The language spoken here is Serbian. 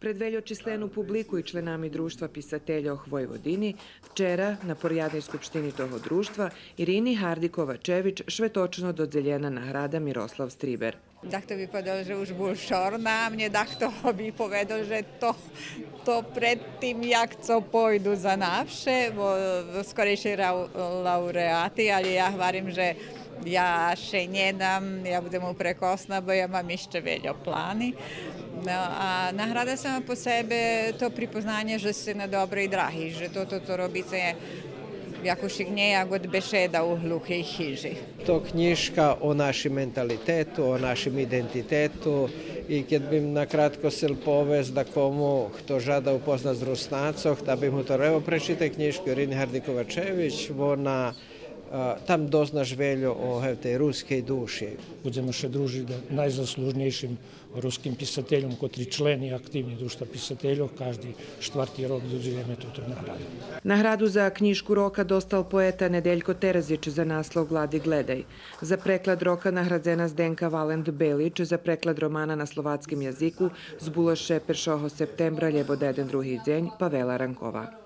Pred велјочислену публику и членами Друштва писателјох Војводини, вчера на порјаднеј скупштини того друштва Ирини Хардикова-Чевич шветочно додзељена награда Мирослав Стрибер. Захто би продолжил уж був шорна, мне дахто би поведал, že to predtým, jak co pojdu za navše, skorejšie laureáty, ale ja hovorím, že ja še nedam, ja budem uprekosna, bo ja mám ešte veľa plány. No, a nahrada sama po sebe to pripoznanie, že si na dobrej drahi, že toto robíte jako šigneja god bešeda u hluhej hiži. To knjižka o našem mentalitetu, o našem identitetu i kad bi nakratko sel povez da komu kto žada upozna z Rusnacoh, da bi mu to evo prečite knjižku Irini Hardikova-Čević, ona tam doznaš veljo o tej ruskej duši. Budemo še družiti najzaslužnejšim ruskim pisateljom, kotri členi aktivni Društva pisateljov, každi štvrti rok dođujeme tuto nagradu. Nagradu za knjižku roka dostal poeta Nedeljko Terzić za naslov Gladi gledaj. Za preklad roka nagradzena Zdenka Valent Belić, za preklad romana na slovatskim jaziku Zbuloše 1. septembra ljebo 1. drugi dzenj Pavela Rankova.